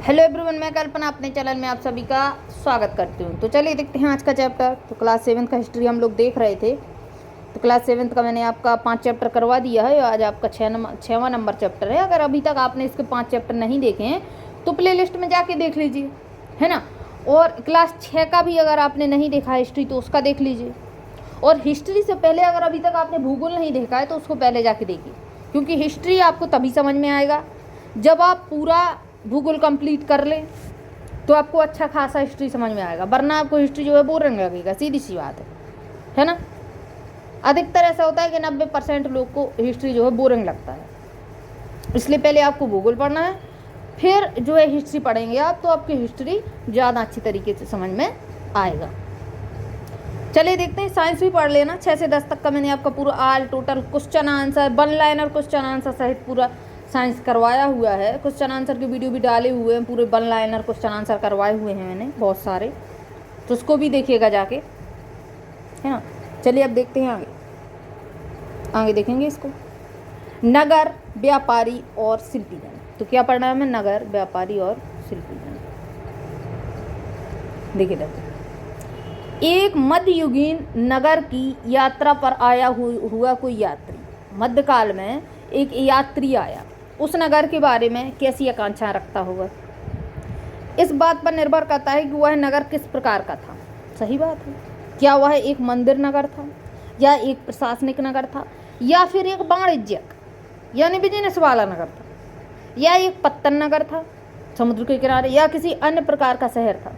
Hello everyone, मैं कल्पना अपने channel में आप सभी का स्वागत करती हूँ। तो चलिए देखते हैं आज का चैप्टर। तो क्लास 7 का हिस्ट्री हम लोग देख रहे थे। तो क्लास 7 का मैंने आपका 5 चैप्टर करवा दिया है। आज आपका 6वां नंबर चैप्टर है। अगर अभी तक आपने इसके 5 चैप्टर नहीं देखे हैं तो प्ले लिस्ट में जाके देख लीजिए, है ना। और क्लास 6 का भी अगर आपने नहीं देखा हिस्ट्री तो उसका देख लीजिए। और हिस्ट्री से पहले अगर अभी तक आपने भूगोल नहीं देखा है तो उसको पहले जाके देखिए, क्योंकि हिस्ट्री आपको तभी समझ में आएगा जब आप पूरा भूगोल कंप्लीट कर ले तो आपको अच्छा खासा हिस्ट्री समझ में आएगा, वरना आपको हिस्ट्री जो है बोरिंग लगेगा। सीधी सी बात है ना। अधिकतर ऐसा होता है कि 90% लोग को हिस्ट्री जो है बोरिंग लगता है। इसलिए पहले आपको भूगोल पढ़ना है, फिर जो है हिस्ट्री पढ़ेंगे आप तो आपकी हिस्ट्री ज़्यादा अच्छी तरीके से समझ में आएगा। चलिए देखते हैं। साइंस भी पढ़ लेना। 6 से 10 तक का मैंने आपका पूरा all total question answer, 1 liner question answer सहित पूरा साइंस करवाया हुआ है। क्वेश्चन आंसर की वीडियो भी डाले हुए हैं, पूरे 1 लाइनर क्वेश्चन आंसर करवाए हुए हैं मैंने बहुत सारे, तो उसको भी देखिएगा जाके, है ना। चलिए अब देखते हैं आगे देखेंगे इसको। नगर, व्यापारी और शिल्पीजन। तो क्या पढ़ना है हमें? नगर, व्यापारी और शिल्पीजन। देखिए एक मध्ययुगीन नगर की यात्रा पर आया हुआ कोई यात्री, मध्यकाल में एक यात्री आया, उस नगर के बारे में कैसी आकांक्षाएं रखता होगा। इस बात पर निर्भर करता है कि वह नगर किस प्रकार का था। सही बात है। क्या वह एक मंदिर नगर था, या एक प्रशासनिक नगर था, या फिर एक वाणिज्यिक यानी बिजनेस वाला नगर था, या एक पत्तन नगर था समुद्र के किनारे, या किसी अन्य प्रकार का शहर था।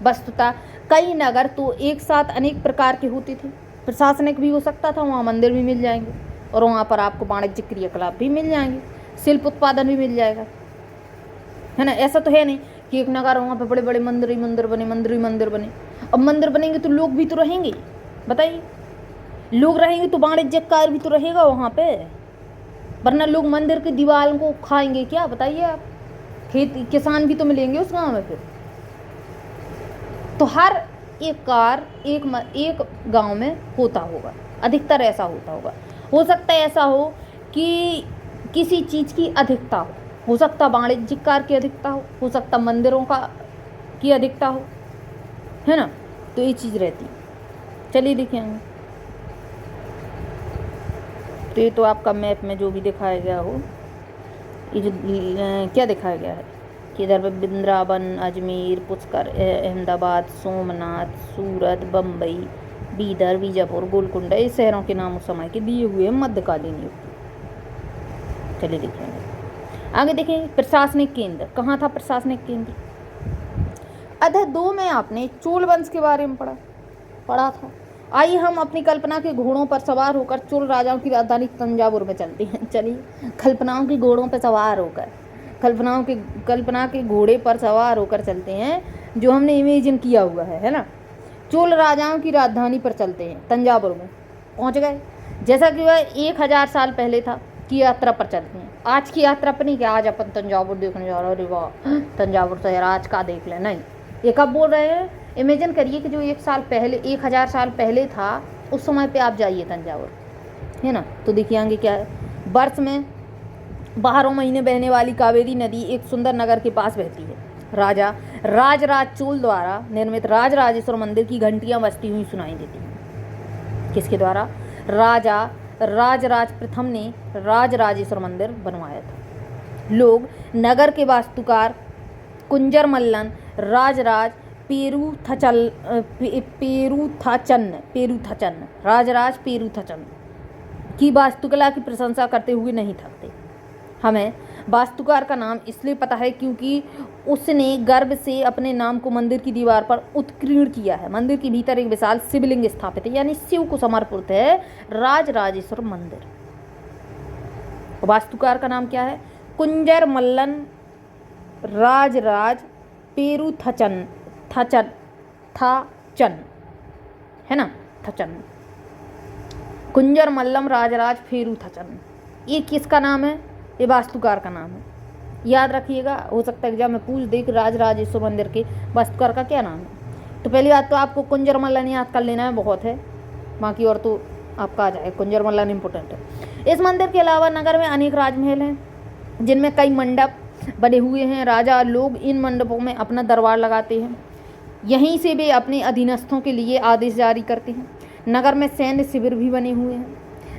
वस्तुतः कई नगर तो एक साथ अनेक प्रकार के होते थे। प्रशासनिक भी हो सकता था, वहाँ मंदिर भी मिल जाएंगे और वहाँ पर आपको वाणिज्यिक क्रियाकलाप भी मिल जाएंगे, शिल्प उत्पादन भी मिल जाएगा, है ना। ऐसा तो है नहीं कि एक नगर वहाँ पे बड़े बड़े मंदिर ही मंदिर बने। अब मंदिर बनेंगे तो लोग भी तो रहेंगे, बताइए। लोग रहेंगे तो वाणिज्यिक कार्य भी तो रहेगा वहाँ पे, वरना लोग मंदिर की दीवार को खाएंगे क्या, बताइए आप। किसान भी तो मिलेंगे उस गाँव में फिर। तो हर एक कार्य एक गांव में होता होगा, अधिकतर ऐसा होता होगा। हो सकता है ऐसा हो कि किसी चीज़ की अधिकता हो सकता वाणिज्यिक कार्य की अधिकता हो सकता मंदिरों का की अधिकता हो, है ना। तो ये चीज़ रहती है। चलिए देखेंगे। तो ये तो आपका मैप में जो भी दिखाया गया हो, ये जो क्या दिखाया गया है कि इधर पे वृंदावन, अजमेर, पुष्कर, अहमदाबाद, सोमनाथ, सूरत, बम्बई, बीदर, बीजापुर, गोलकुंडा, इस शहरों के नाम उस समय के दिए हुए हैं मध्यकालीन युग। चलिए देखेंगे आगे। देखेंगे प्रशासनिक केंद्र कहाँ था। प्रशासनिक केंद्र अध्याय 2 में आपने चोल वंश के बारे में पढ़ा था। आइए हम अपनी कल्पना के घोड़ों पर सवार होकर चोल राजाओं की राजधानी तंजावुर में चलते हैं। चलिए कल्पनाओं के घोड़ों पर सवार होकर, कल्पना के घोड़े पर सवार होकर चलते हैं, जो हमने इमेजिन किया हुआ है ना। चोल राजाओं की राजधानी पर चलते हैं, तंजावुर में पहुंच गए। जैसा कि वह 1000 साल पहले था की यात्रा पर चलते हैं। आज की यात्रा पर नहीं कि आज अपन तंजावुर देखने जा रहे, अरे वाह तंजावुर शहर आज का देख ले, नहीं। ये कब बोल रहे हैं? इमेजिन करिए कि जो 1000 साल पहले था उस समय पे आप जाइए तंजावुर, है ना। तो देखिए आगे क्या है। वर्ष में 12 महीने बहने वाली कावेरी नदी एक सुंदर नगर के पास बहती है। राजराज चोल द्वारा निर्मित राजराजेश्वर मंदिर की घंटियां बजती हुई सुनाई देती हैं। किसके द्वारा? राजराज प्रथम ने राजराजेश्वर मंदिर बनवाया था। लोग नगर के वास्तुकार कुंजर मल्लन राजराज राजराज पेरुथचन की वास्तुकला की प्रशंसा करते हुए नहीं थकते। हमें वास्तुकार का नाम इसलिए पता है क्योंकि उसने गर्व से अपने नाम को मंदिर की दीवार पर उत्कीर्ण किया है। मंदिर के भीतर एक विशाल शिवलिंग स्थापित है, यानी शिव को समर्पित है राजराजेश्वर मंदिर। वास्तुकार का नाम क्या है? कुंजर मल्लन राजराज पेरुथचन, है ना, थचन। कुंजर मल्लम राजराज पेरुथचन, ये किसका नाम है? ये वास्तुकार का नाम है। याद रखिएगा, हो सकता है एग्जाम में पूछ दे कि राजराजेश्वर मंदिर के वास्तुकार का क्या नाम है। तो पहली बात तो आपको कुंजर मल्लन याद कर लेना है, बहुत है, बाकी और तो आपका आ जाए। कुंजर मल्लन इंपॉर्टेंट है। इस मंदिर के अलावा नगर में अनेक राजमहल हैं, जिनमें कई मंडप बने हुए हैं। राजा लोग इन मंडपों में अपना दरबार लगाते हैं। यहीं से वे अपने अधीनस्थों के लिए आदेश जारी करते हैं। नगर में सैन्य शिविर भी बने हुए हैं।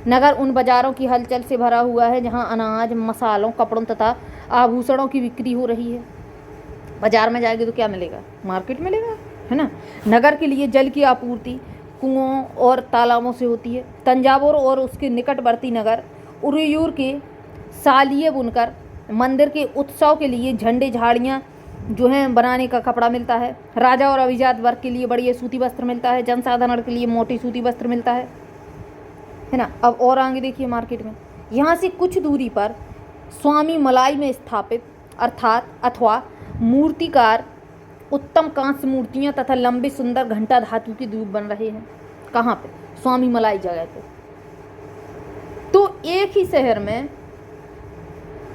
नगर उन बाजारों की हलचल से भरा हुआ है जहां अनाज, मसालों, कपड़ों तथा आभूषणों की बिक्री हो रही है। बाजार में जाएंगे तो क्या मिलेगा? मार्केट मिलेगा, है ना। नगर के लिए जल की आपूर्ति कुओं और तालाबों से होती है। तंजावुर और उसके निकटवर्ती नगर उरयूर के सालिये बुनकर मंदिर के उत्सव के लिए झंडे, झाड़ियाँ जो हैं बनाने का कपड़ा मिलता है। राजा और अभिजात वर्ग के लिए बढ़िया सूती वस्त्र मिलता है। जनसाधारण के लिए मोटी सूती वस्त्र मिलता है ना। अब और आगे देखिए मार्केट में, यहाँ से कुछ दूरी पर स्वामी मलाई में स्थापित अथवा मूर्तिकार उत्तम कांस्य मूर्तियाँ तथा लंबे सुंदर घंटा धातु के द्वीप बन रहे हैं। कहाँ पे? स्वामी मलाई जगह पे। तो एक ही शहर में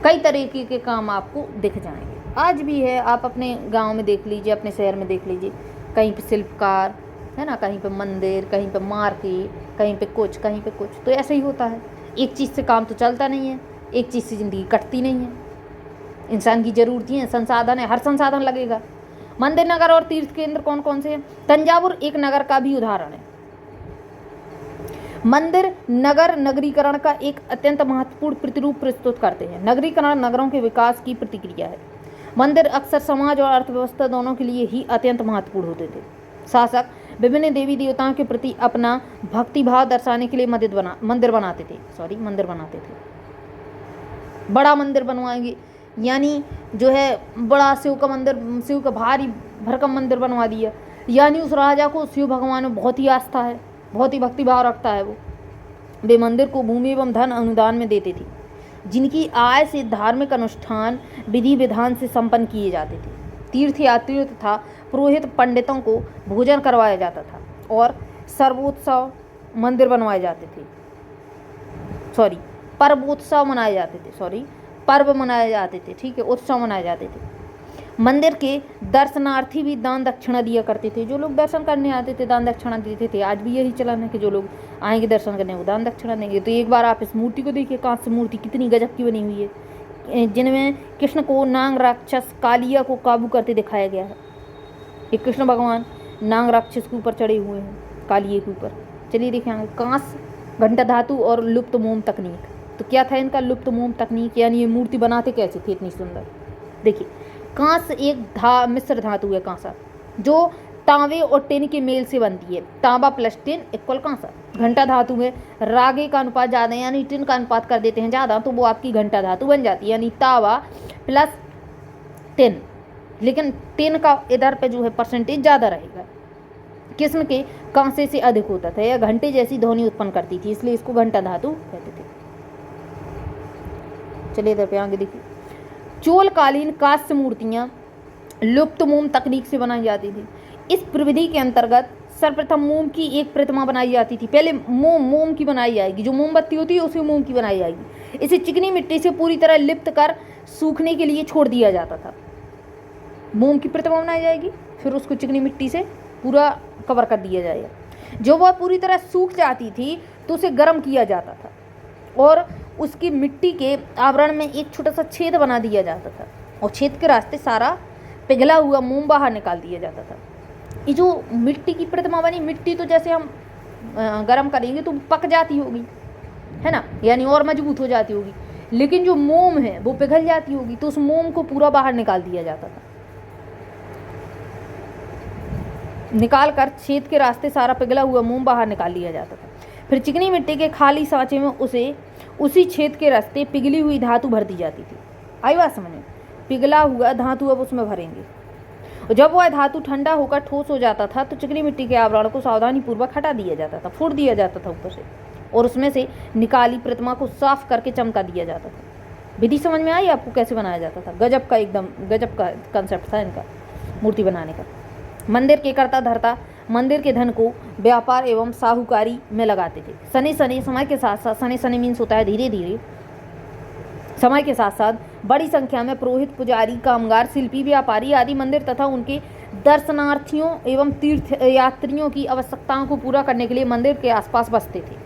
कई तरीके के काम आपको दिख जाएंगे। आज भी है, आप अपने गांव में देख लीजिए, अपने शहर में देख लीजिए, कहीं पे शिल्पकार, है ना, कहीं पे मंदिर, कहीं पे मार्केट, कहीं पे कुछ, कहीं पे कुछ। तो ऐसे ही होता है। एक चीज़ से काम तो चलता नहीं है, एक चीज़ से ज़िंदगी कटती नहीं है। इंसान की ज़रूरतें हैं, संसाधन है, हर संसाधन लगेगा। मंदिर, नगर और तीर्थ केंद्र कौन कौन से हैं? तंजावुर एक नगर का भी उदाहरण है। मंदिर नगर नगरीकरण का एक अत्यंत महत्वपूर्ण प्रतिरूप प्रस्तुत करते हैं। नगरीकरण नगरों के विकास की प्रतिक्रिया है। मंदिर अक्सर समाज और अर्थव्यवस्था दोनों के लिए ही अत्यंत महत्वपूर्ण होते थे। शासक विभिन्न देवी देवताओं के प्रति अपना भक्तिभाव दर्शाने के लिए मंदिर बनाते थे। बड़ा मंदिर बनवाएंगे, यानी जो है बड़ा शिव का मंदिर, शिव का भारी भरकम मंदिर बनवा दिया, यानी उस राजा को शिव भगवान में बहुत ही आस्था है, बहुत ही भक्तिभाव रखता है वो। वे मंदिर को भूमि एवं धन अनुदान में देते थे, जिनकी आय से धार्मिक अनुष्ठान विधि विधान से संपन्न किए जाते थे। तीर्थ यात्रियों तथा पुरोहित पंडितों को भोजन करवाया जाता था और सर्वोत्सव मंदिर बनवाए जाते थे। पर्वोत्सव मनाए जाते थे, पर्व मनाए जाते थे, ठीक है, उत्सव मनाए जाते थे। मंदिर के दर्शनार्थी भी दान दक्षिणा दिया करते थे। जो लोग दर्शन करने आते थे दान दक्षिणा देते थे। आज भी यही चलन है कि जो लोग आएंगे दर्शन करने वो दान दक्षिणा देंगे। तो एक बार आप इस मूर्ति को देखिए, कांस्य मूर्ति कितनी गजब की बनी हुई है, जिनमें कृष्ण को नाग राक्षस कालिया को काबू करते दिखाया गया है। ये कृष्ण भगवान नाग राक्षस के ऊपर चढ़े हुए हैं, कालिए के ऊपर। चलिए देखेंगे कांस्य, घंटा धातु और लुप्त मोम तकनीक। तो क्या था इनका? लुप्त मोम तकनीक, यानी ये मूर्ति बनाते कैसे थे इतनी सुंदर। देखिए कांस्य एक मिश्र धातु है, कांसा, जो तांबे और टिन के मेल से बनती है। तांबा प्लस टिन इक्वल कांसा। घंटा धातु में रागे का अनुपात ज़्यादा, यानी टिन का अनुपात कर देते हैं ज़्यादा, तो वो आपकी घंटा धातु बन जाती है, यानी तांबा प्लस टिन। लेकिन टिन का इधर पे जो है परसेंटेज ज़्यादा रहेगा, किस्म के कांसे से अधिक होता था। यह घंटे जैसी ध्वनि उत्पन्न करती थी, इसलिए इसको घंटा धातु कहते थे। चलिए इधर पे आगे देखिए, चोलकालीन कांस्य मूर्तियाँ लुप्त मोम तकनीक से बनाई जाती थी। इस प्रविधि के अंतर्गत सर्वप्रथम मोम की एक प्रतिमा बनाई जाती थी। पहले मोम की बनाई जाएगी, जो मोमबत्ती होती है उसी मोम की बनाई जाएगी। इसे चिकनी मिट्टी से पूरी तरह लिप्त कर सूखने के लिए छोड़ दिया जाता था। मोम की प्रतिमा बनाई जाएगी, फिर उसको चिकनी मिट्टी से पूरा कवर कर दिया जाएगा। जो वह पूरी तरह सूख जाती थी तो उसे गर्म किया जाता था और उसकी मिट्टी के आवरण में एक छोटा सा छेद बना दिया जाता था और छेद के रास्ते सारा पिघला हुआ मोम बाहर निकाल दिया जाता था। ये जो मिट्टी की प्रतिमा बनी, मिट्टी तो जैसे हम गर्म करेंगे तो पक जाती होगी, है ना, यानी और मजबूत हो जाती होगी, लेकिन जो मोम है वो पिघल जाती होगी, तो उस मोम को पूरा बाहर निकाल दिया जाता था। निकाल कर छेद के रास्ते सारा पिघला हुआ मोम बाहर निकाल लिया जाता था। फिर चिकनी मिट्टी के खाली सांचे में उसी छेद के रास्ते पिघली हुई धातु भर दी जाती थी। आई बात समझ में? पिघला हुआ धातु अब उसमें भरेंगे। जब वह धातु ठंडा होकर ठोस हो जाता था तो चिकनी मिट्टी के आवरण को सावधानी पूर्वक हटा दिया जाता था, फोड़ दिया जाता था ऊपर से, और उसमें से निकाली प्रतिमा को साफ करके चमका दिया जाता था। विधि समझ में आई आपको कैसे बनाया जाता था? गजब का, एकदम गजब का कंसेप्ट था इनका मूर्ति बनाने का। मंदिर के कर्ता धर्ता मंदिर के धन को व्यापार एवं साहूकारी में लगाते थे। समय के साथ साथ सने मीन्स होता है धीरे धीरे, समय के साथ साथ बड़ी संख्या में पुरोहित, पुजारी, कामगार, शिल्पी, व्यापारी आदि मंदिर तथा उनके दर्शनार्थियों एवं तीर्थ यात्रियों की आवश्यकताओं को पूरा करने के लिए मंदिर के आसपास बसते थे।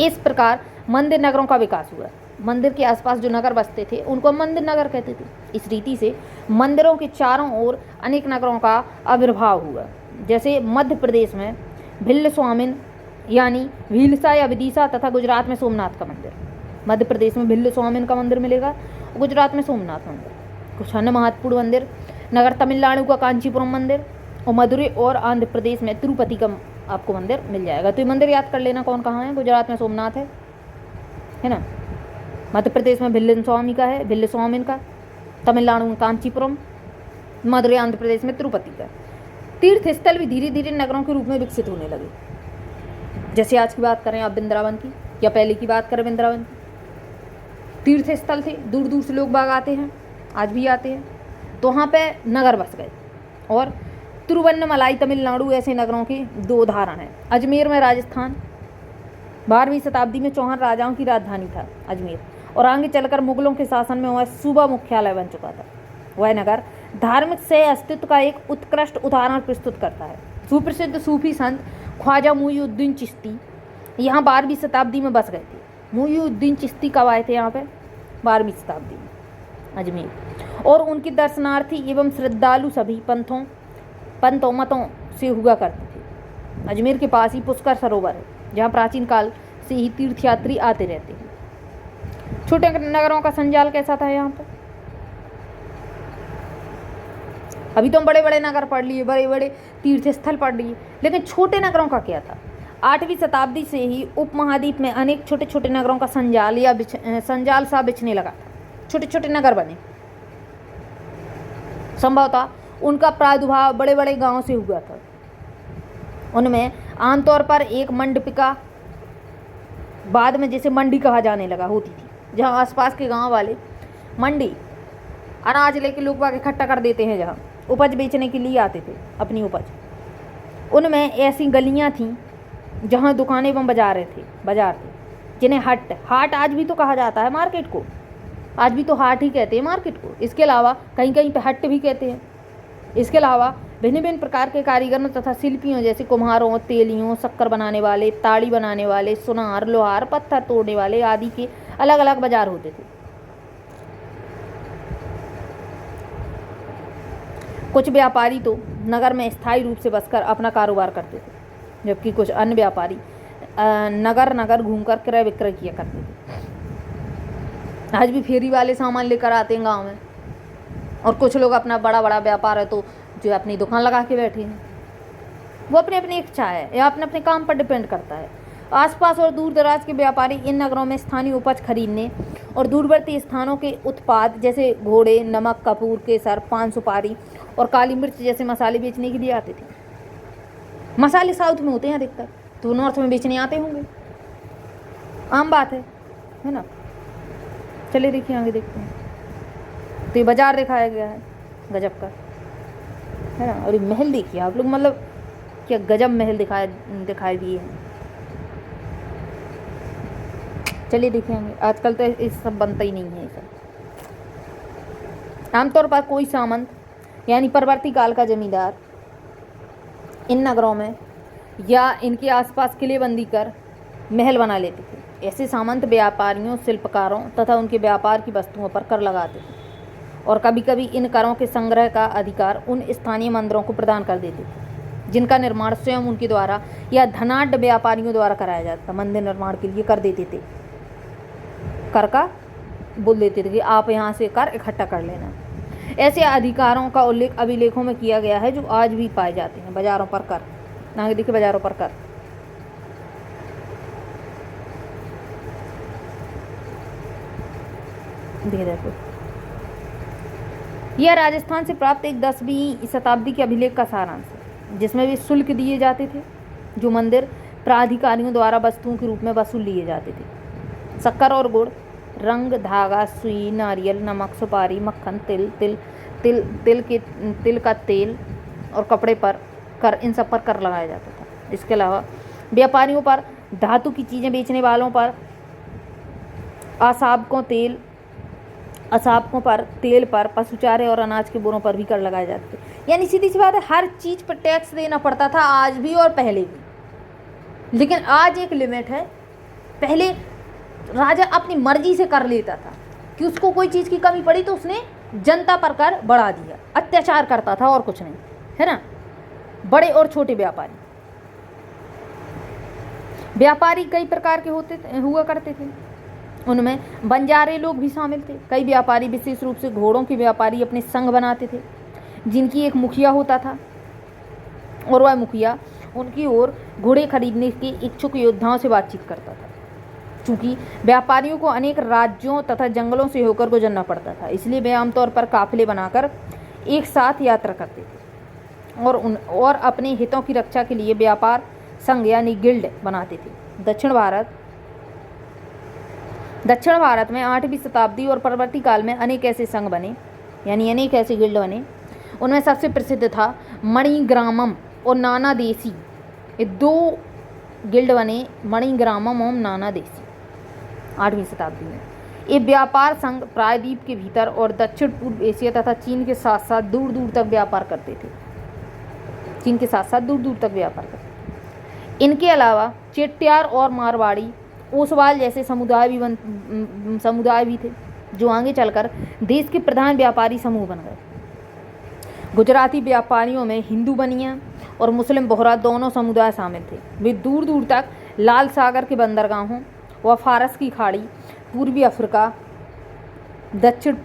इस प्रकार मंदिर नगरों का विकास हुआ। मंदिर के आसपास जो नगर बसते थे उनको मंदिर नगर कहते थे। इस रीति से मंदिरों के चारों ओर अनेक नगरों का आविर्भाव हुआ। जैसे मध्य प्रदेश में भिल्ल स्वामिन यानी भीलसा या विदिशा तथा गुजरात में सोमनाथ का मंदिर। मध्य प्रदेश में भिल्ल स्वामिन का मंदिर मिलेगा, गुजरात में सोमनाथ मंदिर। कुछ अन्य महत्वपूर्ण मंदिर नगर तमिलनाडु का कांचीपुरम मंदिर और मदुरै और आंध्र प्रदेश में तिरुपति का आपको मंदिर मिल जाएगा। तो ये मंदिर याद कर लेना कौन कहाँ है। गुजरात में सोमनाथ है ना, मध्य प्रदेश में भिल्ल स्वामी का है, भिल्ल स्वामिन का, तमिलनाडु में कांचीपुरम, मदुरै आंध्र प्रदेश में तिरुपति का। तीर्थ स्थल भी धीरे धीरे नगरों के रूप में विकसित होने लगे। जैसे आज की बात करें आप वृंदावन की, या पहले की बात करें वृंदावन की, तीर्थ स्थल थे, दूर दूर से लोग बाग आते हैं, आज भी आते हैं। तो वहाँ पे नगर बस गए। और तिरुवन्नमलाई तमिलनाडु ऐसे नगरों के दो उदाहरण हैं। अजमेर में राजस्थान 12वीं शताब्दी में चौहान राजाओं की राजधानी था अजमेर, और आगे चलकर मुगलों के शासन में वह सूबा मुख्यालय बन चुका था। वह नगर धार्मिक से अस्तित्व का एक उत्कृष्ट उदाहरण प्रस्तुत करता है। सुप्रसिद्ध सूफी संत ख्वाजा मुईउद्दीन चिश्ती यहाँ 12वीं शताब्दी में बस गए थे। मुईउद्दीन चिश्ती कब आए थे यहाँ पे? 12वीं शताब्दी में अजमेर। और उनके दर्शनार्थी एवं श्रद्धालु सभी पंथों मतों से हुआ करते थे। अजमेर के पास ही पुष्कर सरोवर है, जहाँ प्राचीन काल से ही तीर्थयात्री आते रहते हैं। छोटे नगरों का संजाल कैसा था यहाँ पर? अभी तो हम बड़े बड़े नगर पढ़ लिए, बड़े बड़े तीर्थ स्थल पढ़ लिए, लेकिन छोटे नगरों का क्या था? 8वीं शताब्दी से ही उपमहाद्वीप में अनेक छोटे छोटे नगरों का संजाल या संजाल सा बिछने लगा था। छोटे छोटे नगर बने। संभवतः उनका प्रादुर्भाव बड़े बड़े गांवों से हुआ था। उनमें आमतौर पर एक मंडपिका, बाद में जिसे मंडी कहा जाने लगा, होती थी, जहां आसपास के गांव वाले मंडी अनाज लेके लोग बाग इकट्ठा कर देते हैं, जहां उपज बेचने के लिए आते थे अपनी उपज। उनमें ऐसी गलियां थीं जहां दुकानें एवं बाजार थे, जिन्हें हाट आज भी तो कहा जाता है मार्केट को। आज भी तो हाट ही कहते हैं मार्केट को। इसके अलावा कहीं कहीं पे हट भी कहते हैं। इसके अलावा भिन्न भिन्न प्रकार के कारीगरों तथा शिल्पियों जैसे कुम्हारों, तेलियों, शक्कर बनाने वाले, ताड़ी बनाने वाले, सुनार, लोहार, पत्थर तोड़ने वाले आदि के अलग अलग बाजार होते थे। कुछ व्यापारी तो नगर में स्थायी रूप से बसकर अपना कारोबार करते थे, जबकि कुछ अन्य व्यापारी नगर नगर घूमकर क्रय विक्रय किया करते थे। आज भी फेरी वाले सामान लेकर आते हैं गांव में, और कुछ लोग अपना बड़ा बड़ा व्यापार है तो जो अपनी दुकान लगा के बैठे हैं। वो अपनी अपनी इच्छा है या अपने अपने काम पर डिपेंड करता है। आसपास और दूर दराज के व्यापारी इन नगरों में स्थानीय उपज खरीदने और दूरवर्ती स्थानों के उत्पाद जैसे घोड़े, नमक, कपूर, केसर, पान सुपारी और काली मिर्च जैसे मसाले बेचने के लिए आते थे। मसाले साउथ में होते हैं अधिकतर, तो नॉर्थ में बेचने आते होंगे, आम बात है ना। चलिए देखिए आगे देखते हैं। तो ये बाजार दिखाया गया है गजब का, है ना। और ये महल देखिए आप लोग, मतलब क्या गजब महल दिखाई दिए हैं। चलिए देखेंगे। आजकल तो ये सब बनता ही नहीं है ये सब। आमतौर पर कोई सामंत यानी परवर्ती काल का जमींदार इन नगरों में या इनके आसपास किलेबंदी कर महल बना लेते थे। ऐसे सामंत व्यापारियों, शिल्पकारों तथा उनके व्यापार की वस्तुओं पर कर लगाते थे, और कभी कभी इन करों के संग्रह का अधिकार उन स्थानीय मंदिरों को प्रदान कर देते थे, जिनका निर्माण स्वयं उनके द्वारा या धनाढ्य व्यापारियों द्वारा कराया जाता था। मंदिर निर्माण के लिए कर देते थे, कर का बोल देते थे कि आप यहाँ से कर इकट्ठा कर लेना। ऐसे अधिकारों का उल्लेख अभिलेखों में किया गया है जो आज भी पाए जाते हैं। बाजारों पर कर, आगे देखिए बाजारों पर कर। देखो यह राजस्थान से प्राप्त एक 10वीं शताब्दी के अभिलेख का सारांश है, जिसमें भी शुल्क दिए जाते थे जो मंदिर प्राधिकारियों द्वारा वस्तुओं के रूप में वसूल लिए जाते थे। शक्कर और गुड़, रंग, धागा, सुई, नारियल, नमक, सुपारी, मक्खन, तिल का तेल और कपड़े पर कर, इन सब पर कर लगाया जाता था। इसके अलावा व्यापारियों पर, धातु की चीज़ें बेचने वालों पर, असाबकों पर, तेल पर, पशुचारे और अनाज के बोरों पर भी कर लगाए जाते थे। यानी सीधी सी बात है, हर चीज़ पर टैक्स देना पड़ता था, आज भी और पहले भी। लेकिन आज एक लिमिट है। पहले राजा अपनी मर्जी से कर लेता था कि उसको कोई चीज़ की कमी पड़ी तो उसने जनता पर कर बढ़ा दिया, अत्याचार करता था और कुछ नहीं, है ना। बड़े और छोटे व्यापारी, व्यापारी कई प्रकार के हुआ करते थे। उनमें बंजारे लोग भी शामिल थे। कई व्यापारी, विशेष रूप से घोड़ों के व्यापारी, अपने संघ बनाते थे जिनकी एक मुखिया होता था और वह मुखिया उनकी ओर घोड़े खरीदने के इच्छुक योद्धाओं से बातचीत करता था। चूँकि व्यापारियों को अनेक राज्यों तथा जंगलों से होकर गुजरना पड़ता था, इसलिए वे आमतौर पर काफिले बनाकर एक साथ यात्रा करते थे और अपने हितों की रक्षा के लिए व्यापार संघ यानी गिल्ड बनाते थे। दक्षिण भारत में 8वीं शताब्दी और परवर्ती काल में अनेक ऐसे संघ बने, यानी अनेक ऐसे गिल्ड बने। उनमें सबसे प्रसिद्ध था मणिग्रामम और नाना देशी। ये 2 गिल्ड बने, मणिग्रामम और नाना देशी, 8वीं शताब्दी में। ये व्यापार संघ प्रायद्वीप के भीतर और दक्षिण पूर्व एशिया तथा चीन के साथ साथ दूर दूर तक व्यापार करते थे। इनके अलावा चेट्टियार और मारवाड़ी, ओसवाल जैसे समुदाय भी थे, जो आगे चलकर देश के प्रधान व्यापारी समूह बन गए। गुजराती व्यापारियों में हिंदू बनिया और मुस्लिम बोहरा दोनों समुदाय शामिल थे। वे दूर दूर तक लाल सागर के बंदरगाहों व फारस की खाड़ी, पूर्वी अफ्रीका, दक्षिण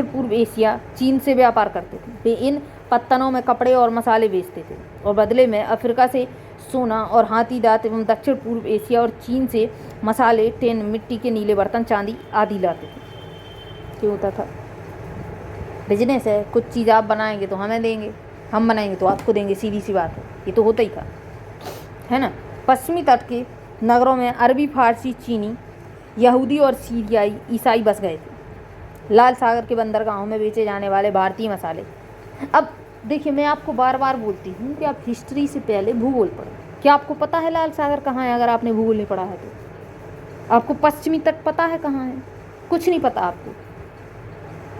पूर्व एशिया, चीन से व्यापार करते थे। वे इन पत्तनों में कपड़े और मसाले बेचते थे और बदले में अफ्रीका से सोना और हाथी दांत एवं दक्षिण पूर्व एशिया और चीन से मसाले, टेन, मिट्टी के नीले बर्तन, चांदी आदि लाते थे। क्यों होता था? बिजनेस है, कुछ चीज़ आप बनाएंगे तो हमें देंगे, हम बनाएंगे तो आपको देंगे, सीधी सी बात है। ये तो होता ही था, है ना। पश्चिमी तट के नगरों में अरबी, फारसी, चीनी, यहूदी और सीरियाई ईसाई बस गए थे। लाल सागर के बंदरगाहों में बेचे जाने वाले भारतीय मसाले। अब देखिए, मैं आपको बार बार बोलती हूँ कि आप हिस्ट्री से पहले भूगोल पढ़ें। क्या आपको पता है लाल सागर कहाँ है? अगर आपने भूगोल नहीं पढ़ा है तो आपको पश्चिमी तट पता है कहाँ है? कुछ नहीं पता आपको।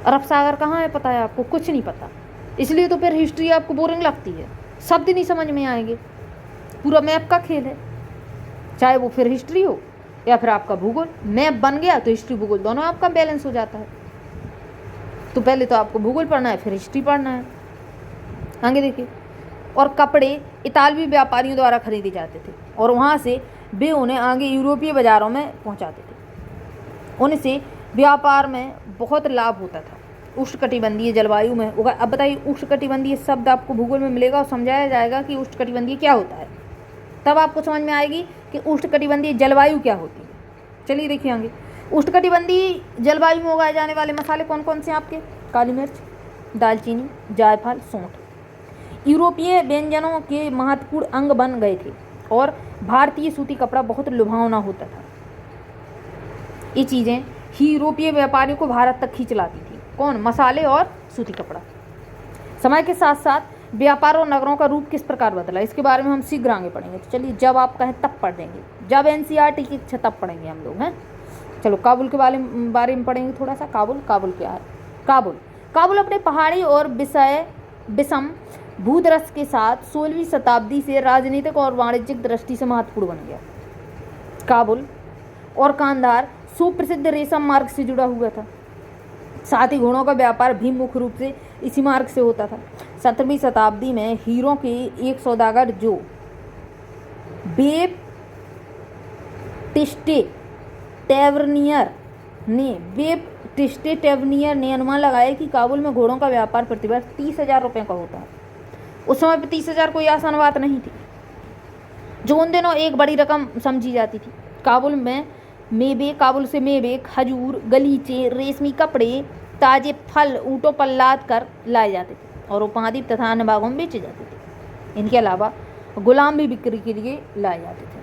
अरब सागर कहाँ है पता है आपको? कुछ नहीं पता। इसलिए तो फिर हिस्ट्री आपको बोरिंग लगती है, शब्द नहीं समझ में आएंगे। पूरा मैप का खेल है, चाहे वो फिर हिस्ट्री हो या फिर आपका भूगोल। मैप बन गया तो हिस्ट्री भूगोल दोनों आपका बैलेंस हो जाता है। तो पहले तो आपको भूगोल पढ़ना है, फिर हिस्ट्री पढ़ना है। आगे देखिए। और कपड़े इतालवी व्यापारियों द्वारा खरीदे जाते थे और वहाँ से वे उन्हें आगे यूरोपीय बाज़ारों में पहुँचाते थे। उनसे व्यापार में बहुत लाभ होता था। उष्णकटिबंधीय जलवायु में उगा। अब बताइए, उष्णकटिबंधीय शब्द आपको भूगोल में मिलेगा और समझाया जाएगा कि उष्णकटिबंधीय क्या होता है, तब आपको समझ में आएगी कि उष्णकटिबंधीय जलवायु क्या होती है। चलिए देखिए आगे। उष्णकटिबंधीय जलवायु में उगाए जाने वाले मसाले कौन कौन से आपके? काली मिर्च, दालचीनी, जायफल, सौंठ यूरोपीय व्यंजनों के महत्वपूर्ण अंग बन गए थे और भारतीय सूती कपड़ा बहुत लुभावना होता था। ये चीज़ें ही यूरोपीय व्यापारियों को भारत तक खींच लाती थी। कौन? मसाले और सूती कपड़ा। समय के साथ साथ व्यापार और नगरों का रूप किस प्रकार बदला, इसके बारे में हम शीघ्र आगे पढ़ेंगे। तो चलिए, जब आप कहें तब पढ़ देंगे, जब एनसीईआरटी की इच्छा तब पढ़ेंगे हम लोग, हैं। चलो, काबुल के बारे में पढ़ेंगे थोड़ा सा। काबुल क्या है? काबुल अपने पहाड़ी और विषम भूदृश्य के साथ 16वीं शताब्दी से राजनीतिक और वाणिज्यिक दृष्टि से महत्वपूर्ण बन गया। काबुल और कांधार सुप्रसिद्ध रेशम मार्ग से जुड़ा हुआ था। साथ ही घोड़ों का व्यापार भी मुख्य रूप से इसी मार्ग से होता था। 17वीं शताब्दी में हीरों के एक सौदागर जो बेप्टिस्टे टेवर्नियर ने अनुमान लगाया कि काबुल में घोड़ों का व्यापार प्रतिवर्ष 30,000 रुपये का होता है। उस समय पर 30,000 कोई आसान बात नहीं थी, जो उन दिनों एक बड़ी रकम समझी जाती थी। काबुल से मेवे, खजूर, गलीचे, रेशमी कपड़े, ताजे फल ऊँटों पर लाद कर लाए जाते थे और उपमहाद्वीप तथा अन्य भागों में बेचे जाते थे। इनके अलावा गुलाम भी बिक्री के लिए लाए जाते थे।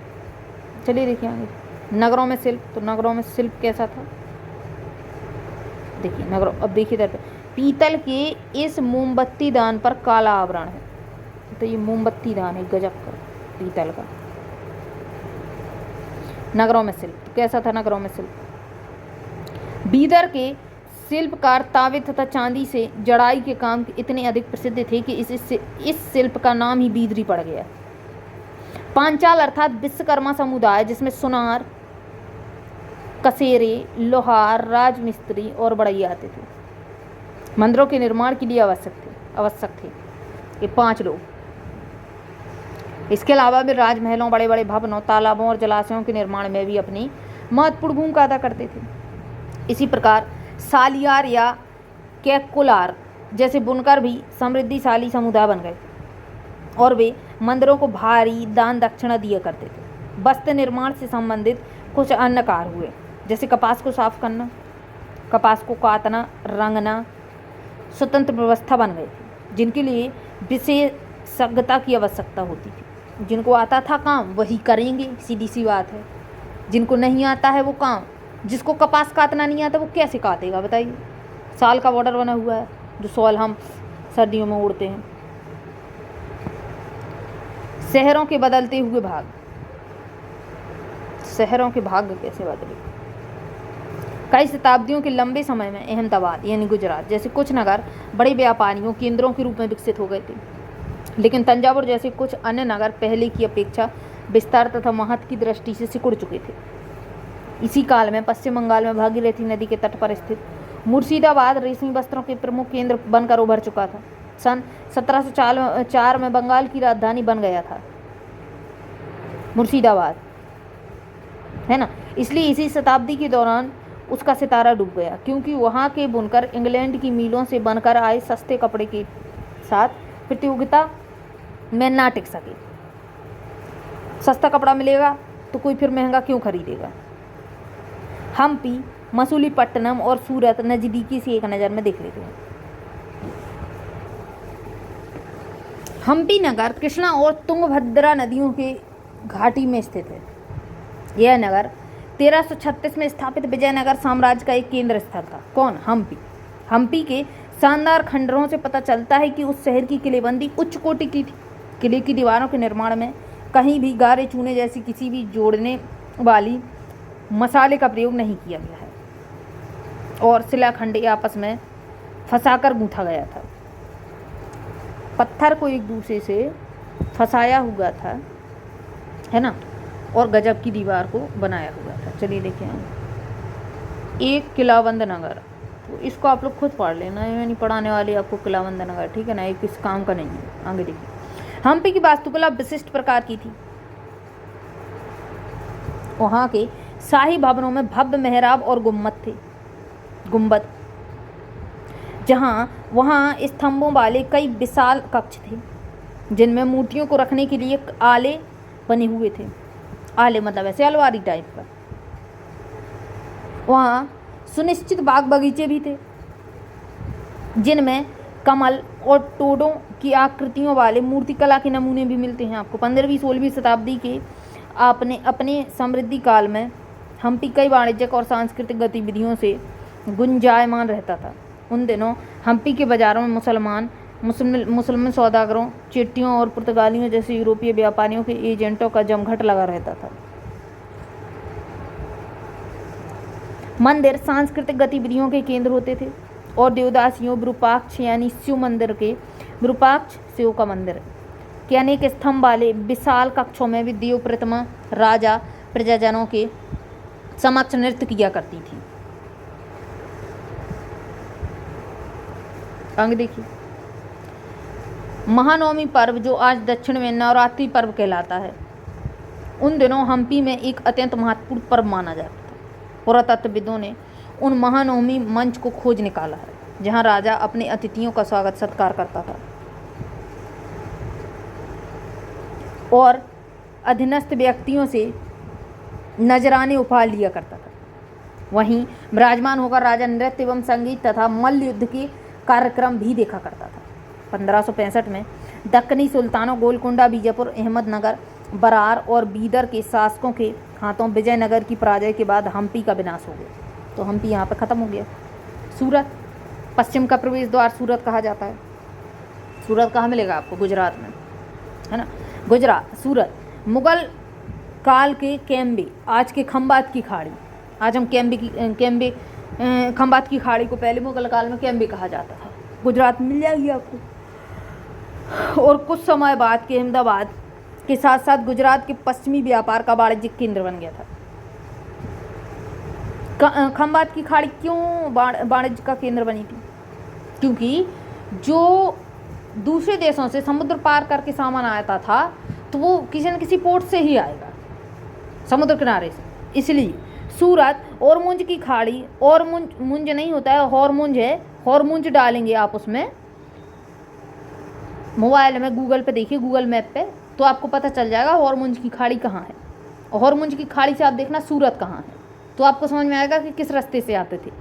चलिए देखिए आगे। नगरों में शिल्प। तो नगरों में शिल्प कैसा था? देखिए नगरों। अब देखिए इधर पे पीतल के इस मोमबत्ती दान पर काला आवरण है। तो ये मोमबत्ती दान है, गजब का पीतल का। नगरों में शिल्प कैसा था? नगरों में शिल्प बीदर के शिल्पकार तांबे तथा चांदी से जड़ाई के काम इतने अधिक प्रसिद्ध थे कि इस शिल्प का नाम ही बीदरी पड़ गया। पांचाल अर्थात विश्वकर्मा समुदाय, जिसमें सुनार, कसेरे, लोहार, राजमिस्त्री और बढ़ई आते थे। मंदिरों के निर्माण के लिए आवश्यक थे ये 5 लोग। इसके अलावा भी राजमहलों, बड़े बड़े भवनों, तालाबों और जलाशयों के निर्माण में भी अपनी महत्वपूर्ण भूमिका अदा करते थे। इसी प्रकार सालियार या कैकुलार जैसे बुनकर भी समृद्धिशाली समुदाय बन गए और वे मंदिरों को भारी दान दक्षिणा दिया करते थे। वस्त्र निर्माण से संबंधित कुछ अन्य कार्य हुए, जैसे कपास को साफ करना, कपास को काटना, रंगना, स्वतंत्र व्यवस्था बन गई थी, जिनके लिए विशेषज्ञता की आवश्यकता होती थी। जिनको आता था काम वही करेंगे, सीधी सी बात है। जिनको नहीं आता है वो काम, जिसको कपास काटना नहीं आता वो कैसे काटेगा बताइए। साल का बॉर्डर बना हुआ है, जो शॉल हम सर्दियों में ओढ़ते हैं। शहरों के बदलते हुए भाग, शहरों के भाग्य कैसे बदले। कई शताब्दियों के लंबे समय में अहमदाबाद यानी गुजरात जैसे कुछ नगर बड़े व्यापारियों केंद्रों के रूप में विकसित हो गए थे, लेकिन तंजावुर जैसे कुछ अन्य नगर पहले की अपेक्षा विस्तार तथा महत्व की दृष्टि से सिकुड़ चुके थे। इसी काल में पश्चिम बंगाल में भागीरथी नदी के तट पर स्थित मुर्शिदाबाद रेशमी वस्त्रों के प्रमुख केंद्र बनकर उभर चुका था। सन 1704 में बंगाल की राजधानी बन गया था मुर्शिदाबाद, है ना। इसलिए इसी शताब्दी के दौरान उसका सितारा डूब गया, क्योंकि वहाँ के बुनकर इंग्लैंड की मिलों से बनकर आए सस्ते कपड़े के साथ प्रतियोगिता में ना टिक सके। सस्ता कपड़ा मिलेगा तो कोई फिर महंगा क्यों खरीदेगा। हम्पी, मसूलीपट्टनम और सूरत नज़दीकी से एक नज़र में देख लेते हैं। हम्पी नगर कृष्णा और तुंगभद्रा नदियों के घाटी में स्थित है। यह नगर 1336 में स्थापित विजयनगर साम्राज्य का एक केंद्र स्थल था। कौन? हम्पी। हम्पी के शानदार खंडरों से पता चलता है कि उस शहर की किलेबंदी उच्च कोटि की थी। किले की दीवारों के निर्माण में कहीं भी गारे चूने जैसी किसी भी जोड़ने वाली मसाले का प्रयोग नहीं किया गया है और शिलाखंड आपस में फंसाकर गूंथा गया था। पत्थर को एक दूसरे से फंसाया हुआ था, है ना, और गजब की दीवार को बनाया हुआ था। चलिए देखिए, एक किलाबंद नगर, तो इसको आप लोग खुद पढ़ लेना, मैं नहीं पढ़ाने वाली आपको किलाबंद नगर, ठीक है ना, एक किस काम का नहीं है। आगे देखिए, हम्पी की वास्तुकला विशिष्ट प्रकार की थी। वहाँ के शाही भवनों में भव्य मेहराब और गुम्बद, वहाँ स्तंभों वाले कई विशाल कक्ष थे, जिनमें मूर्तियों को रखने के लिए आले बने हुए थे। आले मतलब ऐसे अलमारी टाइप का। वहाँ सुनिश्चित बाग बगीचे भी थे, जिनमें कमल और टोडों की आकृतियों वाले मूर्तिकला के नमूने भी मिलते हैं आपको। 15वीं-16वीं शताब्दी के अपने समृद्धि काल में हम्पी कई वाणिज्यिक और सांस्कृतिक गतिविधियों से गुंजायमान रहता था। उन दिनों हम्पी के बाज़ारों में मुसलमान सौदागरों, चेट्टियों और पुर्तगालियों जैसे यूरोपीय व्यापारियों के एजेंटों का जमघट लगा रहता था। मंदिर सांस्कृतिक गतिविधियों के केंद्र होते थे और देवदासियों, विरूपाक्ष यानी शिव मंदिर के विरूपाक्ष शिव का मंदिर के अनेक स्तंभ वाले विशाल कक्षों में भी देव प्रतिमा राजा प्रजाजनों के समक्ष नृत्य किया करती थी। आगे देखिए, महानवमी पर्व जो आज दक्षिण में नवरात्रि पर्व कहलाता है, उन दिनों हम्पी में एक अत्यंत महत्वपूर्ण पर्व माना जाता था। पुरातत्वविदों ने उन महानवमी मंच को खोज निकाला है, जहां राजा अपने अतिथियों का स्वागत सत्कार करता था और अधीनस्थ व्यक्तियों से नजराने उपहार लिया करता था। वहीं विराजमान होकर राजा नृत्य एवं संगीत तथा मल्ल युद्ध के कार्यक्रम भी देखा करता था। 1565 में दक्कनी सुल्तानों गोलकुंडा, बीजापुर, अहमदनगर, बरार और बीदर के शासकों के हाथों विजयनगर की पराजय के बाद हम्पी का विनाश हो गया। तो हम्पी यहाँ पर ख़त्म हो गया। सूरत, पश्चिम का प्रवेश द्वार सूरत कहा जाता है। सूरत कहाँ मिलेगा आपको? गुजरात में, है ना। गुजरात, सूरत मुगल काल के कैम्बे, आज के खंबात की खाड़ी। आज हम खंबात की खाड़ी को पहले मुगल काल में कैम्बे कहा जाता था। गुजरात मिल जाएगी आपको। और कुछ समय बाद के अहमदाबाद के साथ साथ गुजरात के पश्चिमी व्यापार का वाणिज्यिक केंद्र बन गया था। खंबात की खाड़ी क्यों वाणिज्य का केंद्र बनी थी? क्योंकि जो दूसरे देशों से समुद्र पार करके सामान आता था तो वो किसी न किसी पोर्ट से ही आएगा, समुद्र किनारे से। इसलिए सूरत हॉर्मुंज की खाड़ी, और मुंज नहीं होता है, हॉर्मुंज है, हॉर्मुंज डालेंगे आप उसमें मोबाइल में, गूगल पे देखिए, गूगल मैप पे, तो आपको पता चल जाएगा हॉर्मुंज की खाड़ी कहाँ है। और हॉर्मुंज की खाड़ी से आप देखना सूरत कहाँ है, तो आपको समझ में आएगा कि किस रास्ते से आते थे।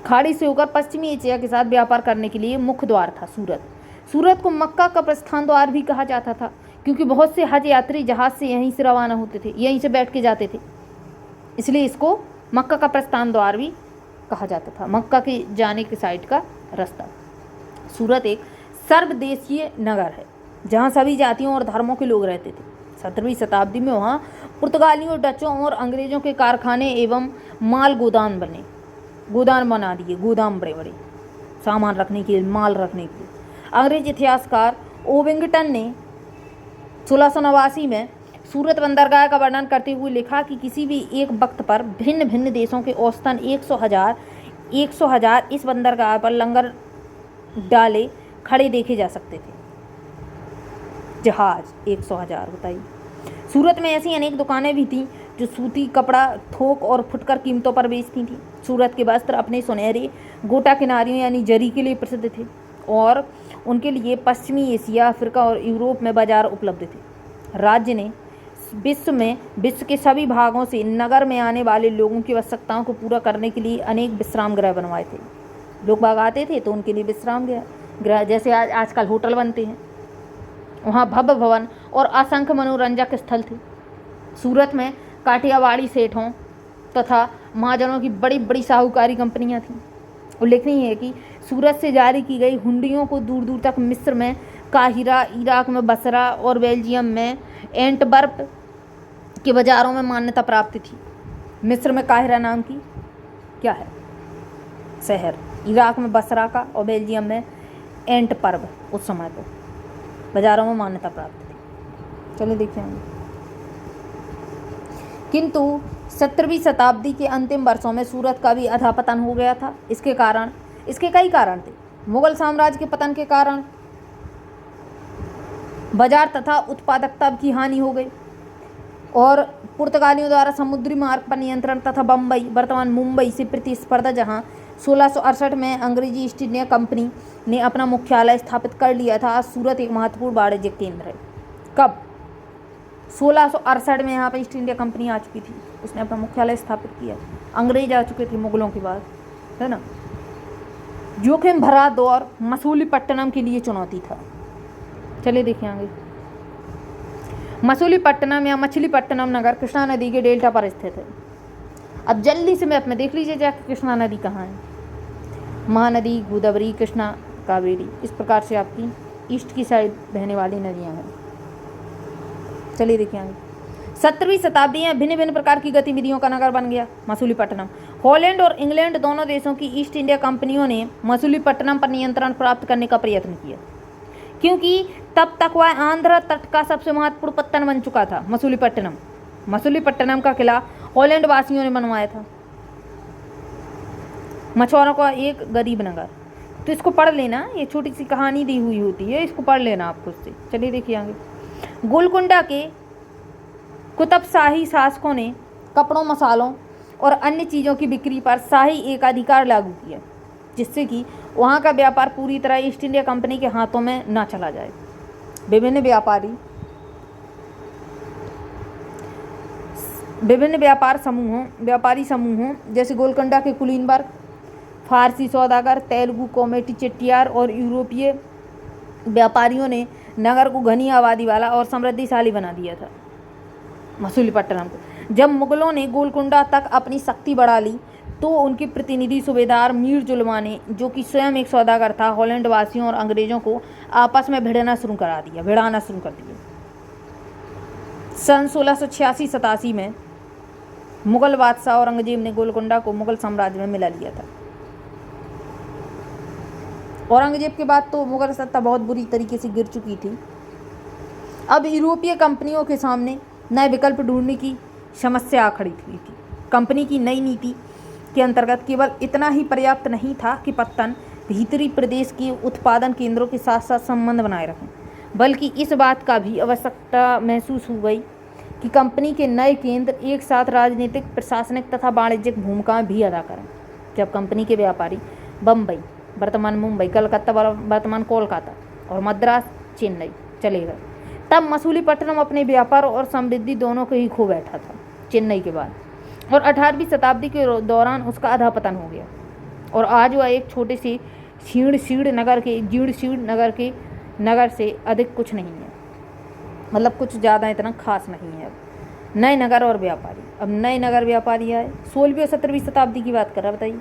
खाड़ी से होकर पश्चिमी एशिया के साथ व्यापार करने के लिए मुख्य द्वार था सूरत। सूरत को मक्का का प्रस्थान द्वार भी कहा जाता था, क्योंकि बहुत से हज यात्री जहाज से यहीं से रवाना होते थे, यहीं से बैठ के जाते थे, इसलिए इसको मक्का का प्रस्थान द्वार भी कहा जाता था, मक्का के जाने के साइड का रास्ता। सूरत एक सर्वदेशीय नगर है जहाँ सभी जातियों और धर्मों के लोग रहते थे। 17वीं शताब्दी में वहाँ पुर्तगालियों, डचों और अंग्रेजों के कारखाने एवं माल गोदाम बना दिए, गोदाम बड़े बड़े सामान रखने के लिए, माल रखने के लिए। अंग्रेज इतिहासकार ओविंगटन ने 1689 में सूरत बंदरगाह का वर्णन करते हुए लिखा कि किसी भी एक वक्त पर भिन्न भिन्न देशों के औसतन 100,000 इस बंदरगाह पर लंगर डाले खड़े देखे जा सकते थे। जहाज 100,000 बताइए। सूरत में ऐसी अनेक दुकानें भी थीं जो सूती कपड़ा थोक और फुटकर कीमतों पर बेचती थीं। सूरत के वस्त्र अपने सुनहरे गोटा किनारियों यानी जरी के लिए प्रसिद्ध थे और उनके लिए पश्चिमी एशिया, अफ्रीका और यूरोप में बाजार उपलब्ध थे। राज्य ने विश्व के सभी भागों से नगर में आने वाले लोगों की आवश्यकताओं को पूरा करने के लिए अनेक विश्राम गृह बनवाए थे। लोग बाग आते थे तो उनके लिए विश्राम गृह, जैसे आजकल होटल बनते हैं, वहाँ भव्य भवन और असंख्य मनोरंजक स्थल थे। सूरत में काठियावाड़ी सेठों तथा महाजनों की बड़ी बड़ी साहूकारी कंपनियां थीं। उल्लेखनीय है कि सूरत से जारी की गई हुंडियों को दूर दूर तक मिस्र में काहिरा, इराक में बसरा और बेल्जियम में एंटवर्प के बाज़ारों में मान्यता प्राप्त थी। मिस्र में काहिरा नाम की क्या है शहर, इराक में बसरा का और बेल्जियम में एंटवर्प उस समय को बाज़ारों में मान्यता प्राप्त थी। चलिए देखिए, किंतु 17वीं शताब्दी के अंतिम वर्षों में सूरत का भी अधःपतन हो गया था। इसके कई कारण थे। मुगल साम्राज्य के पतन के कारण बाजार तथा उत्पादकता की हानि हो गई और पुर्तगालियों द्वारा समुद्री मार्ग पर नियंत्रण तथा वर्तमान मुंबई से प्रतिस्पर्धा, जहां 1668 में अंग्रेजी ईस्ट इंडिया कंपनी ने अपना मुख्यालय स्थापित कर लिया था। आज सूरत एक महत्वपूर्ण वाणिज्यिक केंद्र है। कब? 1668 में यहाँ पर ईस्ट इंडिया कंपनी आ चुकी थी, उसने अपना मुख्यालय स्थापित किया। अंग्रेज आ चुके थे मुगलों के बाद, है ना। जोखिम भरा दौर मसूलीपट्टनम के लिए चुनौती था। चलिए देखिए आगे। मसूलीपट्टनम या मछलीपट्टनम नगर कृष्णा नदी के डेल्टा पर स्थित है। अब जल्दी से मैप में देख लीजिए जाकर कृष्णा नदी कहाँ है। महानदी, गोदावरी, कृष्णा, कावेरी, इस प्रकार से आपकी ईस्ट की साइड बहने वाली नदियाँ हैं। चलिए देखिए आगे। 17वीं शताब्दी में भिन्न भिन्न प्रकार की गतिविधियों का नगर बन गया मसूलीपट्टनम। हॉलैंड और इंग्लैंड दोनों देशों की ईस्ट इंडिया कंपनियों ने मसूलीपट्टनम पर नियंत्रण प्राप्त करने का प्रयत्न किया, क्योंकि तब तक वह आंध्र तट का सबसे महत्वपूर्ण पत्तन बन चुका था। मसूलीपट्टनम का किला हॉलैंड वासियों ने बनवाया था। मछुआरों का एक गरीब नगर। तो इसको पढ़ लेना, ये छोटी सी कहानी दी हुई होती है, इसको पढ़ लेना आप खुद से। चलिए देखिए आगे। गोलकुंडा के कुतुबशाही शासकों ने कपड़ों, मसालों और अन्य चीज़ों की बिक्री पर शाही एकाधिकार लागू किया, जिससे कि वहाँ का व्यापार पूरी तरह ईस्ट इंडिया कंपनी के हाथों में न चला जाए। विभिन्न व्यापारी समूहों जैसे गोलकुंडा के कुलीनवर्ग, फारसी सौदागर, तेलुगु कमेटी चेट्टियार और यूरोपीय व्यापारियों ने नगर को घनी आबादी वाला और समृद्धिशाली बना दिया था। मसूलीपट्टनम को जब मुगलों ने गोलकुंडा तक अपनी शक्ति बढ़ा ली तो उनके प्रतिनिधि सूबेदार मीर जुल्मा ने, जो कि स्वयं एक सौदागर था, हॉलैंड वासियों और अंग्रेजों को आपस में भिड़ाना शुरू कर दिया। सन 1686-87 में मुगल बादशाह औरंगजेब ने गोलकुंडा को मुगल साम्राज्य में मिला लिया था। औरंगजेब के बाद तो मुगल सत्ता बहुत बुरी तरीके से गिर चुकी थी अब यूरोपीय कंपनियों के सामने नए विकल्प ढूंढने की समस्या खड़ी हुई थी। कंपनी की नई नीति के अंतर्गत केवल इतना ही पर्याप्त नहीं था कि पत्तन भीतरी प्रदेश के उत्पादन केंद्रों के साथ साथ संबंध बनाए रखें, बल्कि इस बात का भी आवश्यकता महसूस हो गई कि कंपनी के नए केंद्र एक साथ राजनीतिक, प्रशासनिक तथा वाणिज्यिक भूमिकाएं भी अदा करें। जब कंपनी के व्यापारी बम्बई, वर्तमान मुंबई, कलकत्ता, वर्तमान कोलकाता और मद्रास, चेन्नई चले गए, तब मसूलीपट्टनम अपने व्यापार और समृद्धि दोनों को ही खो बैठा था चेन्नई के बाद, और 18वीं शताब्दी के दौरान उसका अधःपतन हो गया और आज वह एक छोटे से जीर्ण नगर के नगर से अधिक कुछ नहीं है, मतलब कुछ ज़्यादा इतना खास नहीं है। अब नए नगर और व्यापारी, अब नए नगर व्यापारी आए 16वीं और 17वीं शताब्दी की बात कर रहा, बताइए,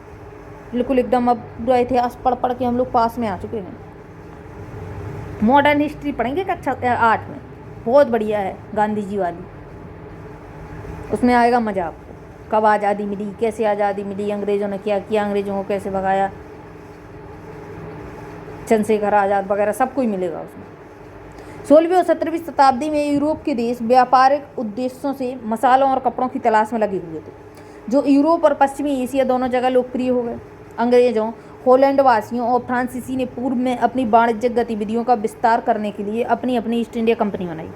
बिल्कुल एकदम अब पूरा इतिहास पढ़ पढ़ के हम लोग पास में आ चुके हैं। मॉडर्न हिस्ट्री पढ़ेंगे कक्षा 8 में, बहुत बढ़िया है, गांधी जी वाली, उसमें आएगा मजा आपको। कब आज़ादी मिली, कैसे आज़ादी मिली, अंग्रेज़ों ने क्या किया, अंग्रेज़ों को कैसे भगाया, चंद्रशेखर आज़ाद वगैरह सब कुछ मिलेगा उसमें। 16वीं और 17वीं शताब्दी में यूरोप के देश व्यापारिक उद्देश्यों से मसालों और कपड़ों की तलाश में लगे हुए थे, जो यूरोप और पश्चिमी एशिया दोनों जगह लोकप्रिय हो गए। अंग्रेज़ों, होलैंड वासियों और फ्रांसीसी ने पूर्व में अपनी वाणिज्यिक गतिविधियों का विस्तार करने के लिए अपनी अपनी ईस्ट इंडिया कंपनी बनाई।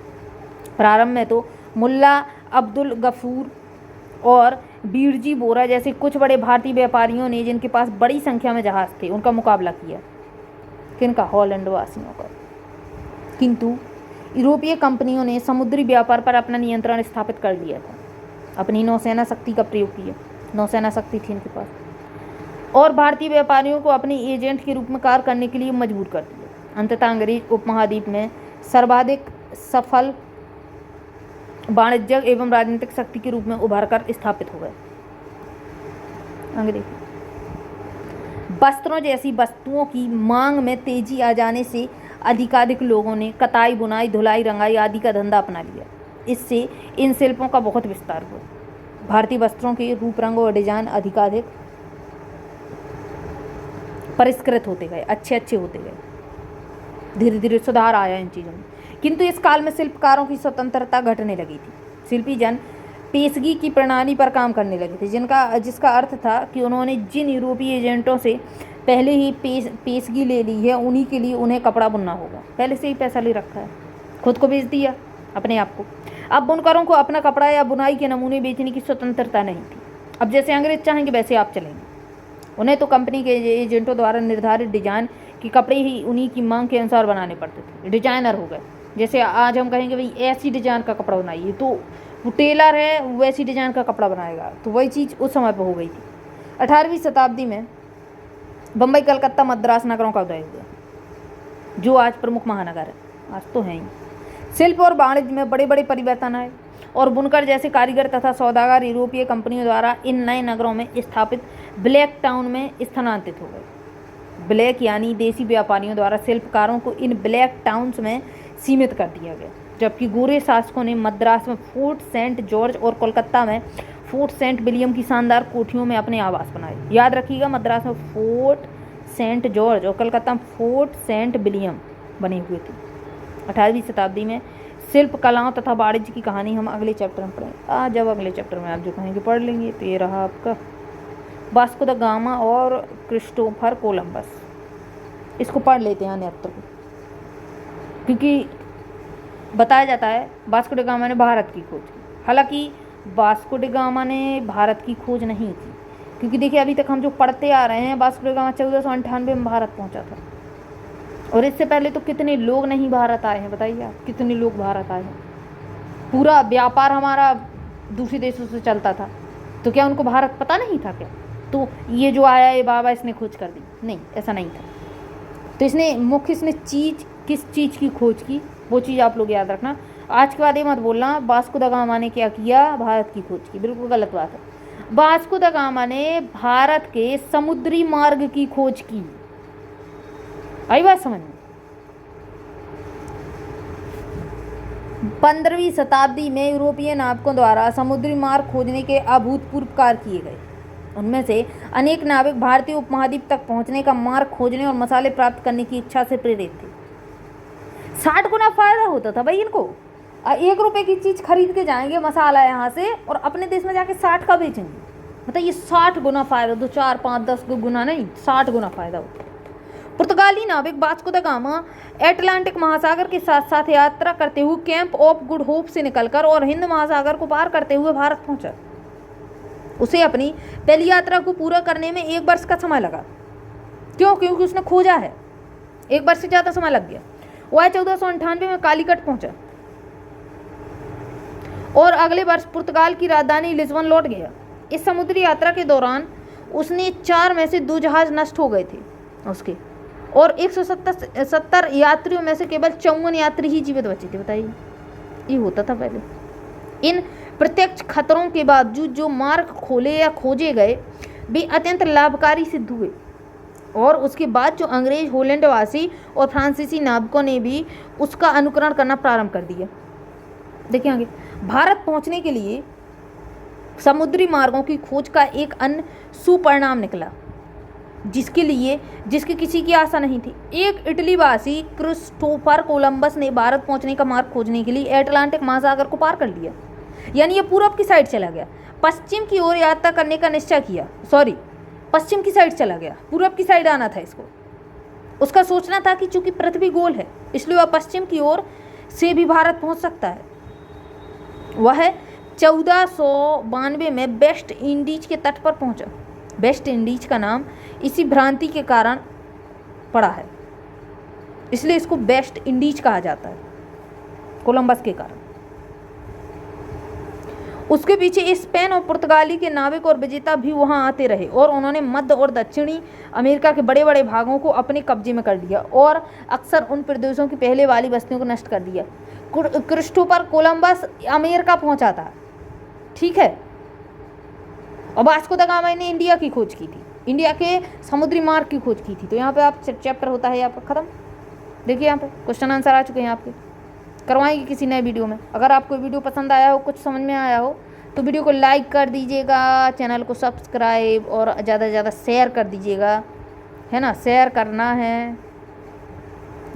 प्रारंभ में तो मुल्ला अब्दुल गफूर और बीरजी बोरा जैसे कुछ बड़े भारतीय व्यापारियों ने, जिनके पास बड़ी संख्या में जहाज थे, उनका मुकाबला किया। किनका? होलैंड वासियों का। किंतु यूरोपीय कंपनियों ने समुद्री व्यापार पर अपना नियंत्रण स्थापित कर लिया था। अपनी नौसेना शक्ति का प्रयोग किया, नौसेना शक्ति थी इनके पास, और भारतीय व्यापारियों को अपने एजेंट के रूप में कार्य करने के लिए मजबूर कर दिया। अंततः अंग्रेज उपमहाद्वीप में सर्वाधिक सफल वाणिज्यिक एवं राजनीतिक शक्ति के रूप में उभर कर स्थापित हो गए। अंग्रेज वस्त्रों जैसी वस्तुओं की मांग में तेजी आ जाने से अधिकाधिक लोगों ने कताई, बुनाई, धुलाई, रंगाई आदि का धंधा अपना लिया। इससे इन शिल्पों का बहुत विस्तार हुआ। भारतीय वस्त्रों के रूप, रंग और डिजाइन अधिकाधिक परिष्कृत होते गए, अच्छे होते गए। धीरे धीरे सुधार आया इन चीज़ों में। किंतु इस काल में शिल्पकारों की स्वतंत्रता घटने लगी थी। शिल्पी जन पेशगी की प्रणाली पर काम करने लगे थे, जिसका अर्थ था कि उन्होंने जिन यूरोपीय एजेंटों से पहले ही पेशगी ले ली है, उन्हीं के लिए उन्हें कपड़ा बुनना होगा। पहले से ही पैसा ले रखा है, खुद को बेच दिया अपने आप को। अब बुनकरों को अपना कपड़ा या बुनाई के नमूने बेचने की स्वतंत्रता नहीं थी। अब जैसे अंग्रेज चाहेंगे वैसे आप चलेंगे। उन्हें तो कंपनी के एजेंटों द्वारा निर्धारित डिजाइन के कपड़े ही उन्हीं की मांग के अनुसार बनाने पड़ते थे। डिजाइनर हो गए। जैसे आज हम कहेंगे भाई ऐसी डिजाइन का कपड़ा बनाइए, तो वो टेलर है, वैसी डिजाइन का कपड़ा बनाएगा। तो वही चीज़ उस समय पर हो गई थी। 18वीं शताब्दी में बम्बई, कलकत्ता, मद्रास नगरों का उदय हुआ, जो आज प्रमुख महानगर है, आज तो हैं ही। शिल्प और वाणिज्य में बड़े बड़े परिवर्तन आए और बुनकर जैसे कारीगर तथा सौदागर यूरोपीय कंपनियों द्वारा इन नए नगरों में स्थापित ब्लैक टाउन में स्थानांतरित हो गए। ब्लैक यानी देसी व्यापारियों द्वारा शिल्पकारों को इन ब्लैक टाउन्स में सीमित कर दिया गया, जबकि गोरे शासकों ने मद्रास में फोर्ट सेंट जॉर्ज और कोलकाता में फोर्ट सेंट विलियम की शानदार कोठियों में अपने आवास बनाए। याद रखिएगा, मद्रास में फोर्ट सेंट जॉर्ज और कलकत्ता में फोर्ट सेंट विलियम बने हुए थे। 18वीं शताब्दी में शिल्प कलाओं तथा वाणिज्य की कहानी हम अगले चैप्टर में पढ़ेंगे। आज अब अगले चैप्टर में आप जो कहेंगे पढ़ लेंगे। तो ये रहा आपका वास्को द गामा और क्रिस्टोफर कोलंबस। इसको पढ़ लेते हैं अन्यत्र को, क्योंकि बताया जाता है वास्को ड गामा ने भारत की खोज की। हालांकि वास्को ड गामा ने भारत की खोज नहीं की, क्योंकि देखिए अभी तक हम जो पढ़ते आ रहे हैं, वास्को ड गामा 1498 में भारत पहुंचा था, और इससे पहले तो कितने लोग नहीं भारत आए हैं, बताइए आप, कितने लोग भारत आए हैं। पूरा व्यापार हमारा दूसरे देशों से चलता था, तो क्या उनको भारत पता नहीं था क्या? तो ये जो आया ये बाबा इसने खोज कर दी? नहीं, ऐसा नहीं था। तो इसने किस चीज़ की खोज की, वो चीज़ आप लोग याद रखना। आज के बाद ये मत बोलना वास्को द गामा ने क्या किया, भारत की खोज की, बिल्कुल गलत बात है। वास्को द गामा ने भारत के समुद्री मार्ग की खोज की। आई बात समझ में? 15वीं शताब्दी में यूरोपीय नाविकों द्वारा समुद्री मार्ग खोजने के अभूतपूर्व कार्य किए गए। उनमें से अनेक नाविक भारतीय उपमहाद्वीप तक पहुंचने का मार्ग खोजने और मसाले प्राप्त करने की इच्छा से प्रेरित थे। 60 गुना फायदा होता था भाई इनको। 1 रुपए की चीज़ खरीद के जाएंगे मसाला यहाँ से और अपने देश में जाके 60 का बेचेंगे। मतलब ये 60 गुना फायदा, तो 4 5 10 गुना नहीं, 60 गुना फायदा होता। पुर्तगाली नाविक वास्को द गामा एटलांटिक महासागर के साथ साथ यात्रा करते हुए कैंप ऑफ गुड होप से निकलकर और हिंद महासागर को पार करते हुए भारत पहुंचा। उसे अपनी पहली यात्रा को पूरा करने में 1 वर्ष का समय लगा। क्यों? क्योंकि उसने खोजा है, 1 वर्ष से ज़्यादा समय लग गया। वह 1498 में कालीकट पहुंचा और अगले वर्ष पुर्तगाल की राजधानी लिस्बन लौट गया। इस समुद्री यात्रा के दौरान उसने 4 में से 2 जहाज नष्ट हो गए थे उसके, और 170 यात्रियों में से केवल 54 यात्री ही जीवित बचे थे। बताइए, ये होता था पहले। इन प्रत्यक्ष खतरों के बावजूद जो मार्ग खोले या खोजे गए वे अत्यंत लाभकारी सिद्ध हुए, और उसके बाद जो अंग्रेज, होलैंडवासी और फ्रांसीसी नाविकों ने भी उसका अनुकरण करना प्रारंभ कर दिया। देखिए आगे, भारत पहुंचने के लिए समुद्री मार्गों की खोज का एक अन्य सुपरिणाम निकला जिसकी किसी की आशा नहीं थी। एक इटलीवासी क्रिस्टोफर कोलंबस ने भारत पहुंचने का मार्ग खोजने के लिए अटलांटिक महासागर को पार कर लिया, यानी ये पूरब की साइड चला गया। पश्चिम की ओर यात्रा करने का निश्चय किया, पश्चिम की साइड चला गया, पूरब की साइड आना था इसको। उसका सोचना था कि चूंकि पृथ्वी गोल है इसलिए वह पश्चिम की ओर से भी भारत पहुंच सकता है। वह 1492 में वेस्ट इंडीज के तट पर पहुंचा। वेस्ट इंडीज का नाम इसी भ्रांति के कारण पड़ा है, इसलिए इसको वेस्ट इंडीज कहा जाता है, कोलंबस के कारण। उसके पीछे स्पेन और पुर्तगाली के नाविक और विजेता भी वहां आते रहे और उन्होंने मध्य और दक्षिणी अमेरिका के बड़े बड़े भागों को अपने कब्जे में कर लिया और अक्सर उन प्रदेशों की पहले वाली बस्तियों को नष्ट कर दिया। क्रिस्टोफर कोलंबस अमेरिका पहुंचा था, ठीक है, और वास्को द गामा ने इंडिया की खोज की थी, इंडिया के समुद्री मार्ग की खोज की थी। तो यहाँ पे आप चैप्टर होता है यहाँ पर ख़त्म। देखिए यहाँ पे क्वेश्चन आंसर आ चुके हैं आपके, करवाएंगे किसी नए वीडियो में। अगर आपको वीडियो पसंद आया हो, कुछ समझ में आया हो तो वीडियो को लाइक कर दीजिएगा, चैनल को सब्सक्राइब और ज़्यादा से ज़्यादा शेयर कर दीजिएगा, है ना। शेयर करना है,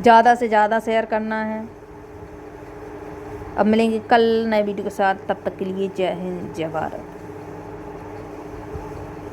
ज़्यादा से ज़्यादा शेयर करना है। अब मिलेंगे कल नए वीडियो के साथ, तब तक के लिए जय हिंद जय भारत।